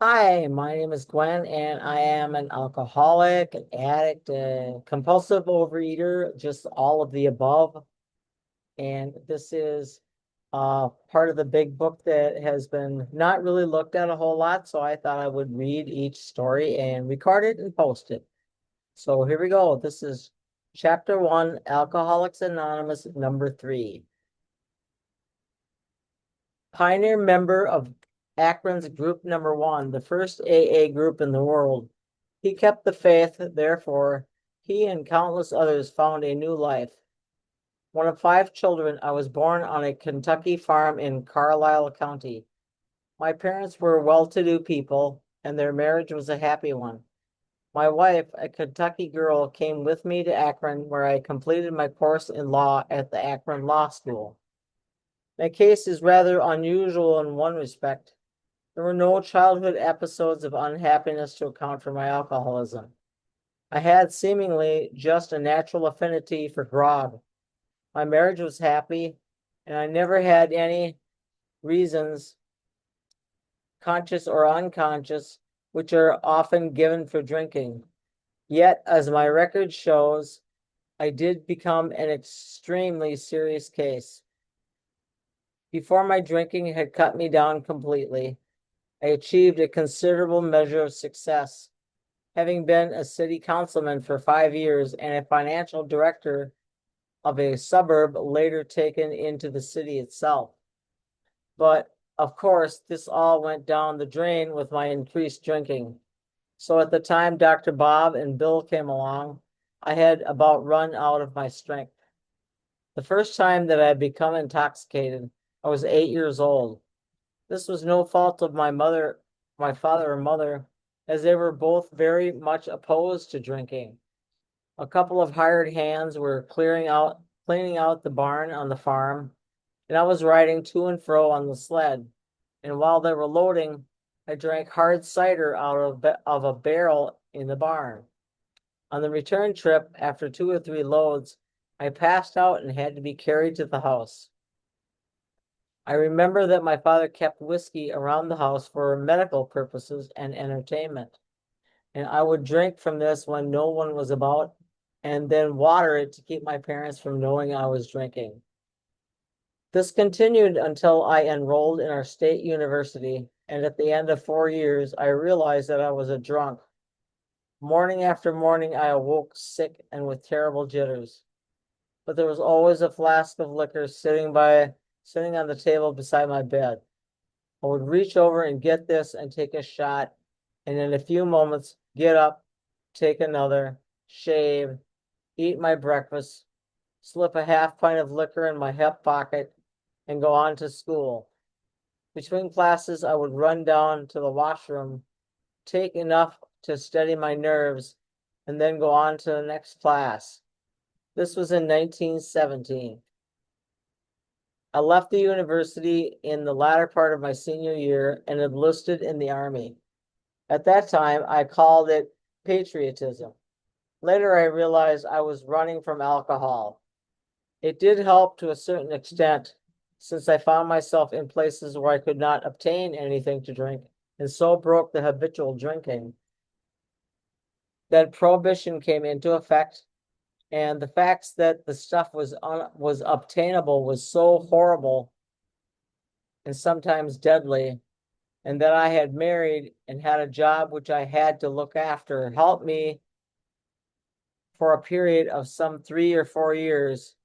Hi, my name is Gwen, and I am an alcoholic, an addict, a compulsive overeater, just all of the above. And this is part of the big book that has been not really looked at a whole lot. So I thought I would read each story and record it and post it. So here we go. This is Chapter 1, Alcoholics Anonymous, number 3. Pioneer member of Akron's Group Number 1, the first AA group in the world. He kept the faith, therefore, he and countless others found a new life. One of 5 children, I was born on a Kentucky farm in Carlisle County. My parents were well-to-do people, and their marriage was a happy one. My wife, a Kentucky girl, came with me to Akron, where I completed my course in law at the Akron Law School. My case is rather unusual in one respect. There were no childhood episodes of unhappiness to account for my alcoholism. I had seemingly just a natural affinity for grog. My marriage was happy, and I never had any reasons, conscious or unconscious, which are often given for drinking. Yet, as my record shows, I did become an extremely serious case. Before my drinking had cut me down completely, I achieved a considerable measure of success, having been a city councilman for 5 years and a financial director of a suburb later taken into the city itself. But of course, this all went down the drain with my increased drinking. So at the time Dr. Bob and Bill came along, I had about run out of my strength. The first time that I had become intoxicated, I was 8 years old. This was no fault of my father or mother, as they were both very much opposed to drinking. A couple of hired hands were cleaning out the barn on the farm, and I was riding to and fro on the sled. And while they were loading, I drank hard cider out of a barrel in the barn. On the return trip, after 2 or 3 loads, I passed out and had to be carried to the house. I remember that my father kept whiskey around the house for medical purposes and entertainment, and I would drink from this when no one was about, and then water it to keep my parents from knowing I was drinking. This continued until I enrolled in our state university, and at the end of 4 years, I realized that I was a drunk. Morning after morning, I awoke sick and with terrible jitters, but there was always a flask of liquor sitting on the table beside my bed. I would reach over and get this and take a shot, and in a few moments, get up, take another, shave, eat my breakfast, slip a half pint of liquor in my hip pocket, and go on to school. Between classes, I would run down to the washroom, take enough to steady my nerves, and then go on to the next class. This was in 1917. I left the university in the latter part of my senior year and enlisted in the Army. At that time, I called it patriotism. Later, I realized I was running from alcohol. It did help to a certain extent, since I found myself in places where I could not obtain anything to drink, and so broke the habitual drinking. Then prohibition came into effect, and the facts that the stuff was obtainable was so horrible and sometimes deadly, and that I had married and had a job which I had to look after, helped me for a period of some 3 or 4 years,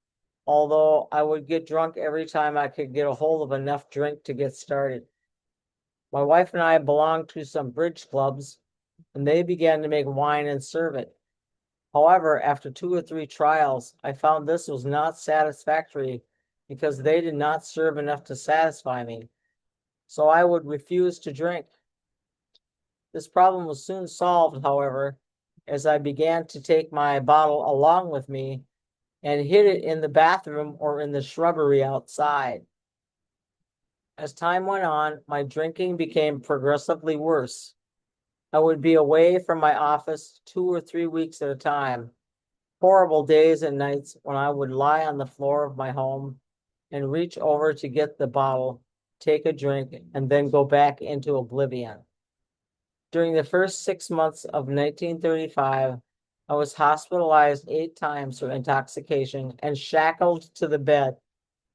although I would get drunk every time I could get a hold of enough drink to get started. My wife and I belonged to some bridge clubs, and they began to make wine and serve it. However, after 2 or 3 trials, I found this was not satisfactory because they did not serve enough to satisfy me. So I would refuse to drink. This problem was soon solved, however, as I began to take my bottle along with me and hid it in the bathroom or in the shrubbery outside. As time went on, my drinking became progressively worse. I would be away from my office 2 or 3 weeks at a time. Horrible days and nights when I would lie on the floor of my home and reach over to get the bottle, take a drink, and then go back into oblivion. During the first 6 months of 1935, I was hospitalized 8 times for intoxication and shackled to the bed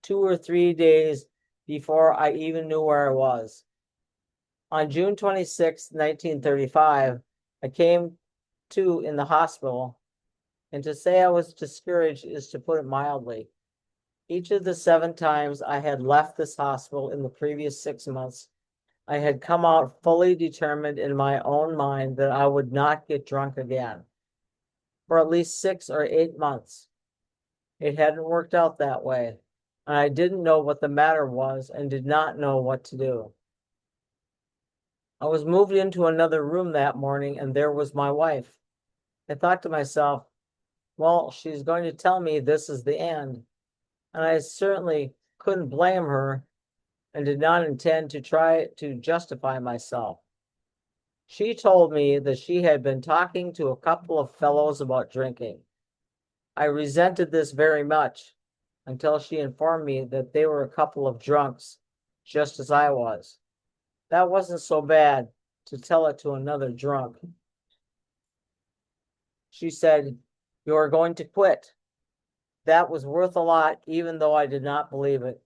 2 or 3 days before I even knew where I was. On June 26, 1935, I came to in the hospital, and to say I was discouraged is to put it mildly. Each of the 7 times I had left this hospital in the previous 6 months, I had come out fully determined in my own mind that I would not get drunk again for at least 6 or 8 months. It hadn't worked out that way, and I didn't know what the matter was and did not know what to do. I was moved into another room that morning, and there was my wife. I thought to myself, well, she's going to tell me this is the end. And I certainly couldn't blame her and did not intend to try to justify myself. She told me that she had been talking to a couple of fellows about drinking. I resented this very much until she informed me that they were a couple of drunks, just as I was. That wasn't so bad to tell it to another drunk. She said, "You are going to quit." That was worth a lot, even though I did not believe it.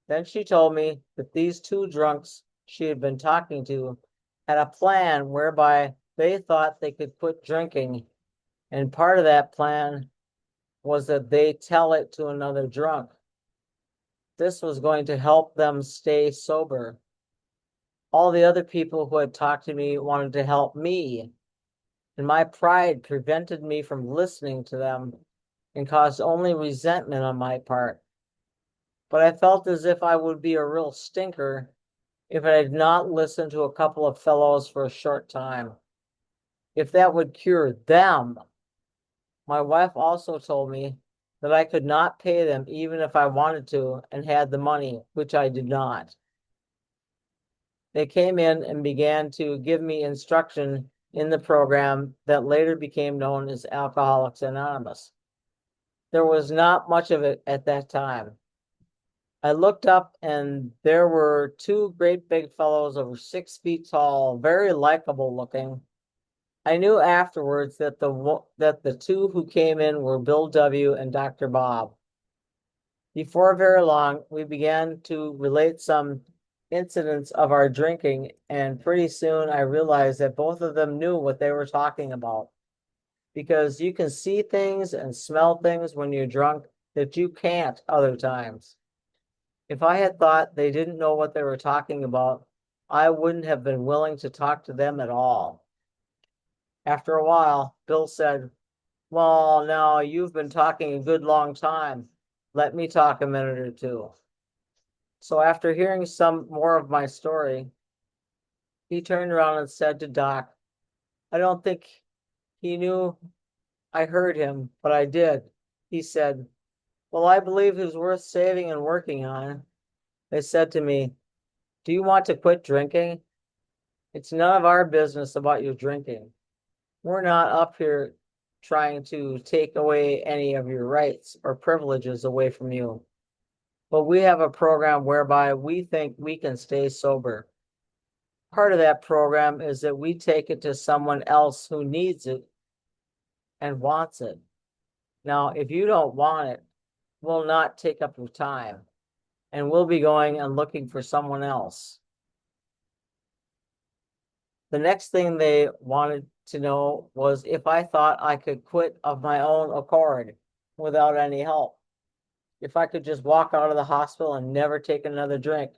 Then she told me that these 2 drunks she had been talking to had a plan whereby they thought they could quit drinking, and part of that plan was that they tell it to another drunk. This was going to help them stay sober. All the other people who had talked to me wanted to help me, and my pride prevented me from listening to them and caused only resentment on my part. But I felt as if I would be a real stinker if I had not listened to a couple of fellows for a short time. If that would cure them. My wife also told me that I could not pay them even if I wanted to and had the money, which I did not. They came in and began to give me instruction in the program that later became known as Alcoholics Anonymous. There was not much of it at that time. I looked up and there were 2 great big fellows over 6 feet tall, very likable looking. I knew afterwards that the 2 who came in were Bill W. and Dr. Bob. Before very long, we began to relate some incidents of our drinking, and pretty soon I realized that both of them knew what they were talking about. Because you can see things and smell things when you're drunk that you can't other times. If I had thought they didn't know what they were talking about, I wouldn't have been willing to talk to them at all. After a while, Bill said, "Well, now you've been talking a good long time. Let me talk a minute or two." So after hearing some more of my story, he turned around and said to Doc, I don't think he knew I heard him, but I did. He said, "Well, I believe he's worth saving and working on." They said to me, "Do you want to quit drinking? It's none of our business about your drinking. We're not up here trying to take away any of your rights or privileges away from you. But we have a program whereby we think we can stay sober. Part of that program is that we take it to someone else who needs it and wants it. Now, if you don't want it, we'll not take up your time, and we'll be going and looking for someone else." The next thing they wanted to know was if I thought I could quit of my own accord without any help. If I could just walk out of the hospital and never take another drink.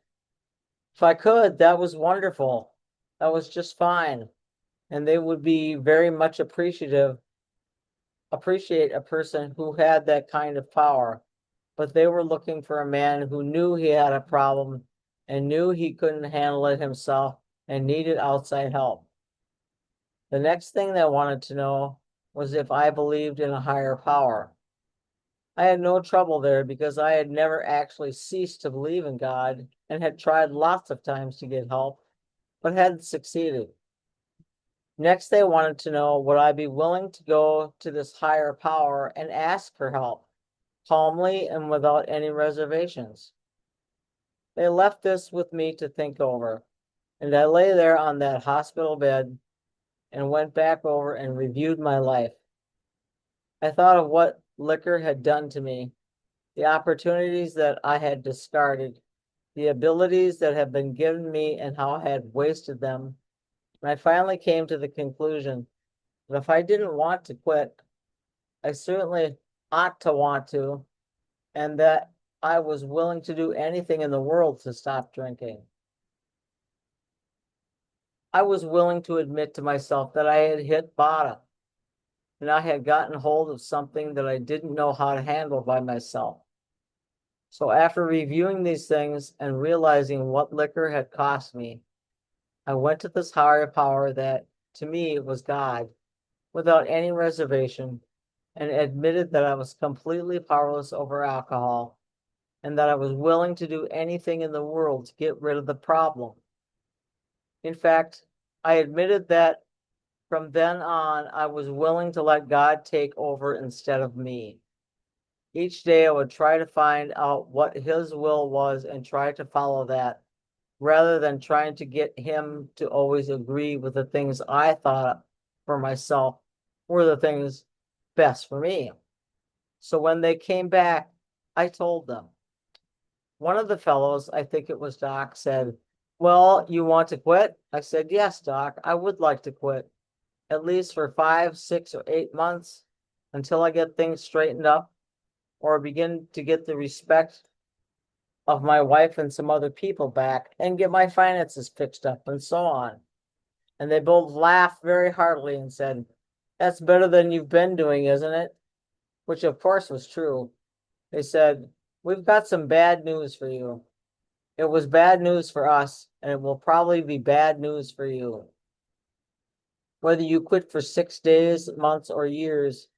If I could, that was wonderful. That was just fine. And they would be very much appreciate a person who had that kind of power. But they were looking for a man who knew he had a problem and knew he couldn't handle it himself and needed outside help. The next thing they wanted to know was if I believed in a higher power. I had no trouble there because I had never actually ceased to believe in God and had tried lots of times to get help, but hadn't succeeded. Next, they wanted to know, would I be willing to go to this higher power and ask for help, calmly and without any reservations? They left this with me to think over. And I lay there on that hospital bed and went back over and reviewed my life. I thought of what liquor had done to me, the opportunities that I had discarded, the abilities that had been given me, and how I had wasted them. And I finally came to the conclusion that if I didn't want to quit, I certainly ought to want to, and that I was willing to do anything in the world to stop drinking. I was willing to admit to myself that I had hit bottom and I had gotten hold of something that I didn't know how to handle by myself. So after reviewing these things and realizing what liquor had cost me, I went to this higher power that to me was God without any reservation and admitted that I was completely powerless over alcohol and that I was willing to do anything in the world to get rid of the problem. In fact, I admitted that from then on, I was willing to let God take over instead of me. Each day I would try to find out what his will was and try to follow that, rather than trying to get him to always agree with the things I thought for myself were the things best for me. So when they came back, I told them. One of the fellows, I think it was Doc, said, "Well, you want to quit?" I said, "Yes, Doc, I would like to quit, at least for 5, 6, or 8 months until I get things straightened up or begin to get the respect of my wife and some other people back and get my finances fixed up and so on." And they both laughed very heartily and said, "That's better than you've been doing, isn't it?" Which of course was true. They said, "We've got some bad news for you. It was bad news for us, and it will probably be bad news for you. Whether you quit for 6 days, months, or years,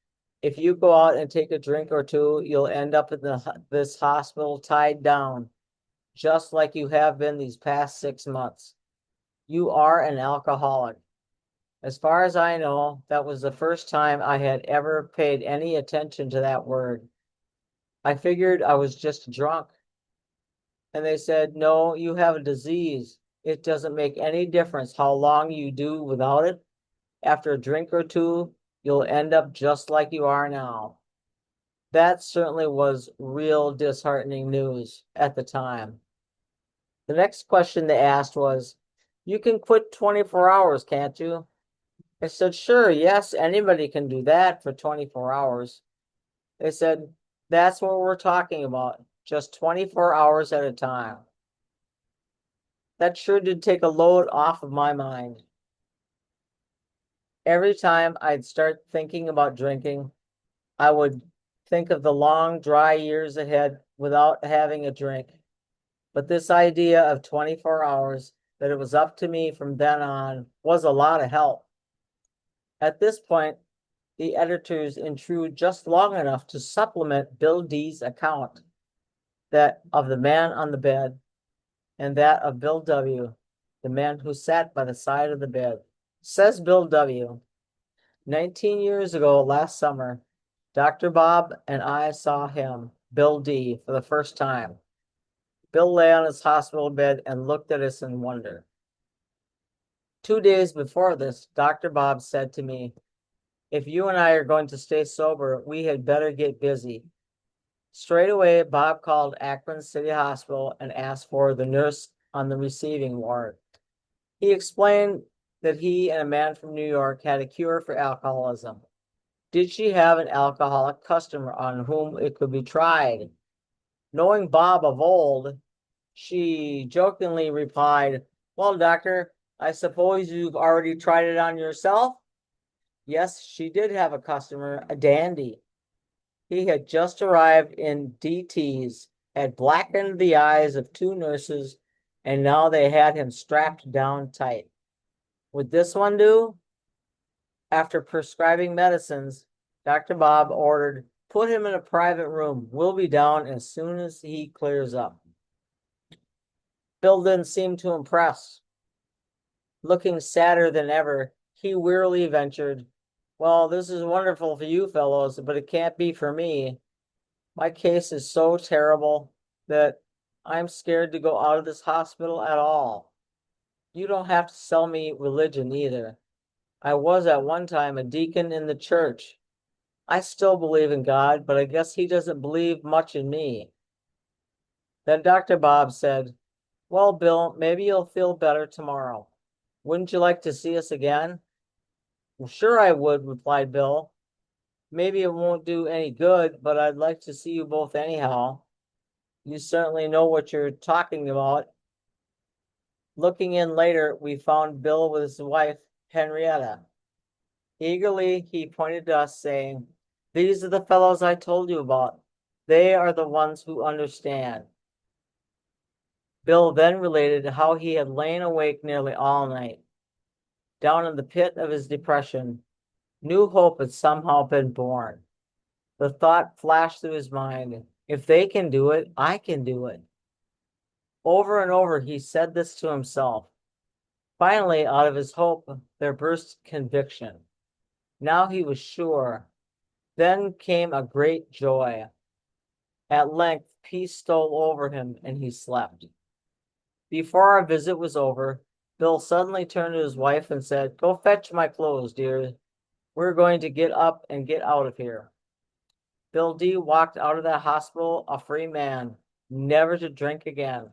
if you go out and take a drink or two, you'll end up in this hospital tied down, just like you have been these past 6 months. You are an alcoholic." As far as I know, that was the first time I had ever paid any attention to that word. I figured I was just drunk. And they said, "No, you have a disease. It doesn't make any difference how long you do without it. After a drink or two, you'll end up just like you are now." That certainly was real disheartening news at the time. The next question they asked was, "You can quit 24 hours, can't you?" I said, "Sure, yes, anybody can do that for 24 hours. They said, "That's what we're talking about, just 24 hours at a time." That sure did take a load off of my mind. Every time I'd start thinking about drinking, I would think of the long, dry years ahead without having a drink. But this idea of 24 hours, that it was up to me from then on, was a lot of help. At this point, the editors intrude just long enough to supplement Bill D's account, that of the man on the bed, and that of Bill W., the man who sat by the side of the bed. Says Bill W., 19 years ago last summer, Dr. Bob and I saw him, Bill D., for the first time. Bill lay on his hospital bed and looked at us in wonder. 2 days before this, Dr. Bob said to me, "If you and I are going to stay sober, we had better get busy." Straight away, Bob called Akron City Hospital and asked for the nurse on the receiving ward. He explained that he and a man from New York had a cure for alcoholism. Did she have an alcoholic customer on whom it could be tried? Knowing Bob of old, she jokingly replied, "Well, doctor, I suppose you've already tried it on yourself?" Yes, she did have a customer, a dandy. He had just arrived in DT's, had blackened the eyes of 2 nurses, and now they had him strapped down tight. Would this one do? After prescribing medicines, Dr. Bob ordered, "Put him in a private room. We'll be down as soon as he clears up." Bill didn't seem too impressed. Looking sadder than ever, he wearily ventured, "Well, this is wonderful for you fellows, but it can't be for me. My case is so terrible that I'm scared to go out of this hospital at all." You don't have to sell me religion either. I was at one time a deacon in the church. I still believe in God, but I guess he doesn't believe much in me. Then Dr. Bob said, well, Bill, maybe you'll feel better tomorrow. Wouldn't you like to see us again? Well, sure I would, replied Bill. Maybe it won't do any good, but I'd like to see you both anyhow. You certainly know what you're talking about. Looking in later, we found Bill with his wife, Henrietta. Eagerly, he pointed to us, saying, these are the fellows I told you about. They are the ones who understand. Bill then related how he had lain awake nearly all night. Down in the pit of his depression, new hope had somehow been born. The thought flashed through his mind, if they can do it, I can do it. Over and over, he said this to himself. Finally, out of his hope, there burst conviction. Now he was sure. Then came a great joy. At length, peace stole over him, and he slept. Before our visit was over, Bill suddenly turned to his wife and said, go fetch my clothes, dear. We're going to get up and get out of here. Bill D. walked out of that hospital a free man, never to drink again.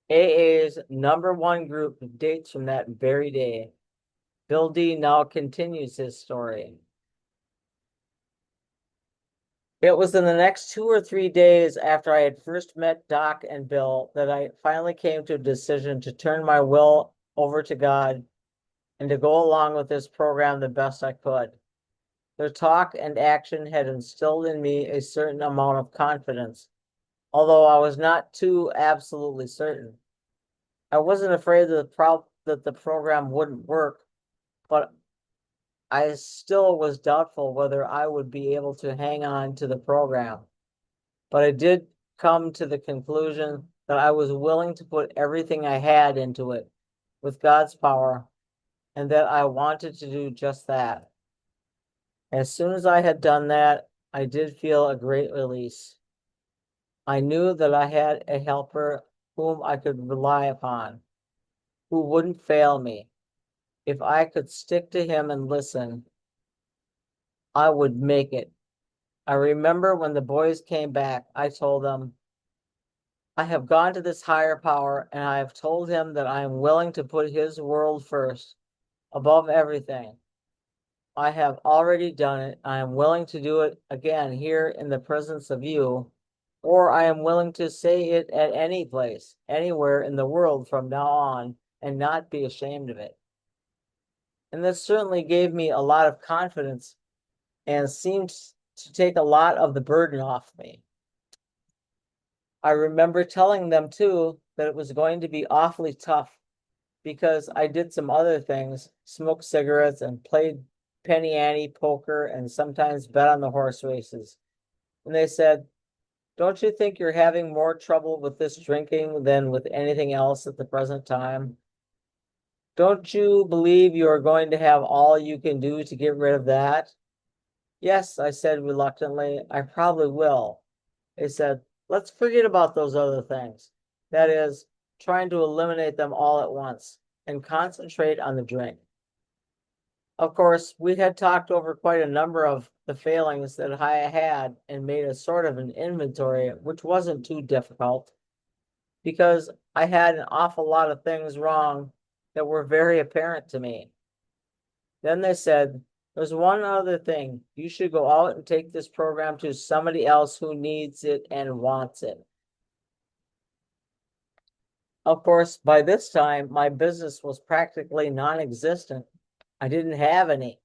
AA's #1 group dates from that very day. Bill D. now continues his story. It was in the next 2 or 3 days after I had first met Doc and Bill that I finally came to a decision to turn my will over to God and to go along with this program the best I could. Their talk and action had instilled in me a certain amount of confidence, although I was not too absolutely certain. I wasn't afraid that the program wouldn't work, but I still was doubtful whether I would be able to hang on to the program. But I did come to the conclusion that I was willing to put everything I had into it with God's power, and that I wanted to do just that. As soon as I had done that, I did feel a great release. I knew that I had a helper whom I could rely upon, who wouldn't fail me. If I could stick to him and listen, I would make it. I remember when the boys came back, I told them, I have gone to this higher power and I have told him that I am willing to put his world first, above everything. I have already done it. I am willing to do it again here in the presence of you, or I am willing to say it at any place, anywhere in the world from now on, and not be ashamed of it. And this certainly gave me a lot of confidence and seemed to take a lot of the burden off me. I remember telling them too that it was going to be awfully tough because I did some other things, smoked cigarettes and played penny ante poker and sometimes bet on the horse races. And they said, don't you think you're having more trouble with this drinking than with anything else at the present time? Don't you believe you are going to have all you can do to get rid of that? Yes, I said reluctantly, I probably will. They said, let's forget about those other things. That is, trying to eliminate them all at once and concentrate on the drink. Of course, we had talked over quite a number of the failings that I had and made a sort of an inventory, which wasn't too difficult because I had an awful lot of things wrong that were very apparent to me. Then they said, there's one other thing. You should go out and take this program to somebody else who needs it and wants it. Of course, by this time, my business was practically non-existent. I didn't have any.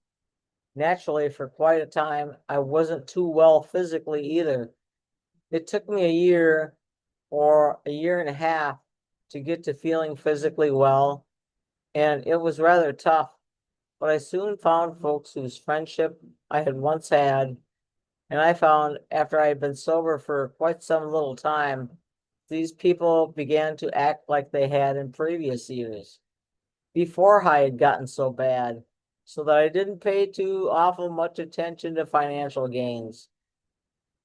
Naturally, for quite a time, I wasn't too well physically either. It took me a year or a year and a half to get to feeling physically well, and it was rather tough. But I soon found folks whose friendship I had once had, and I found after I had been sober for quite some little time, these people began to act like they had in previous years, before I had gotten so bad, so that I didn't pay too awful much attention to financial gains.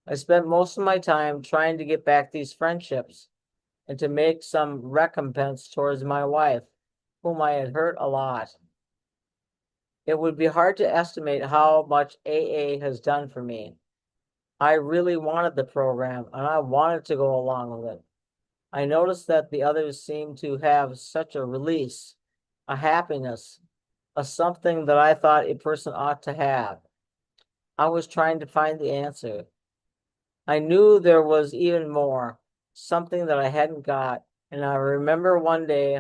I spent most of my time trying to get back these friendships and to make some recompense towards my wife. whom I had hurt a lot. It would be hard to estimate how much AA has done for me. I really wanted the program and I wanted to go along with it. I noticed that the others seemed to have such a release, a happiness, a something that I thought a person ought to have. I was trying to find the answer. I knew there was even more, something that I hadn't got. And I remember one day,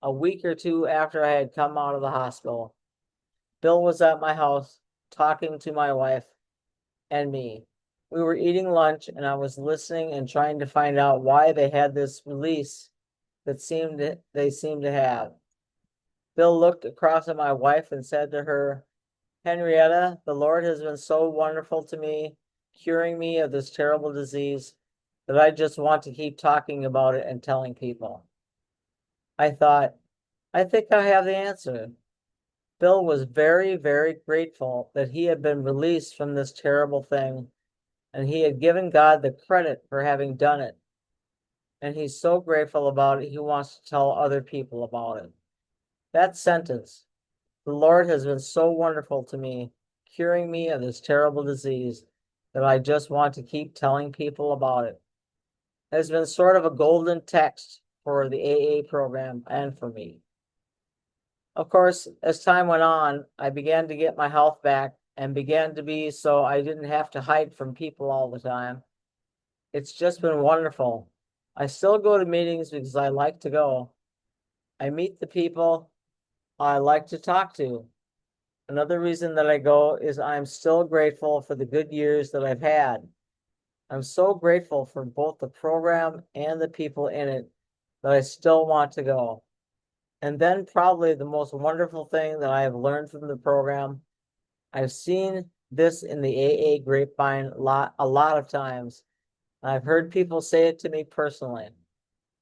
a week or two after I had come out of the hospital, Bill was at my house talking to my wife and me. We were eating lunch and I was listening and trying to find out why they had this release that they seemed to have. Bill looked across at my wife and said to her, Henrietta, the Lord has been so wonderful to me, curing me of this terrible disease, that I just want to keep talking about it and telling people. I thought, I think I have the answer. Bill was very, very grateful that he had been released from this terrible thing, and he had given God the credit for having done it. And he's so grateful about it, he wants to tell other people about it. That sentence, the Lord has been so wonderful to me, curing me of this terrible disease, that I just want to keep telling people about it, has been sort of a golden text for the AA program and for me. Of course, as time went on, I began to get my health back and began to be so I didn't have to hide from people all the time. It's just been wonderful. I still go to meetings because I like to go. I meet the people I like to talk to. Another reason that I go is I'm still grateful for the good years that I've had. I'm so grateful for both the program and the people in it that I still want to go. And then probably the most wonderful thing that I have learned from the program, I've seen this in the AA grapevine a lot of times. And I've heard people say it to me personally.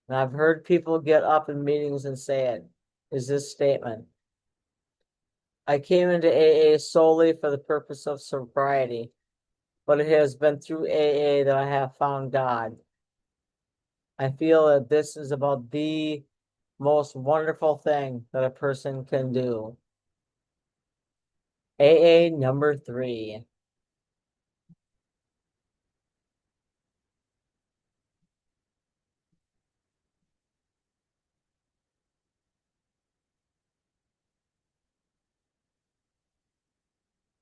And I've heard people get up in meetings and say it, is this statement. I came into AA solely for the purpose of sobriety, but it has been through AA that I have found God. I feel that this is about the most wonderful thing that a person can do. AA number 3.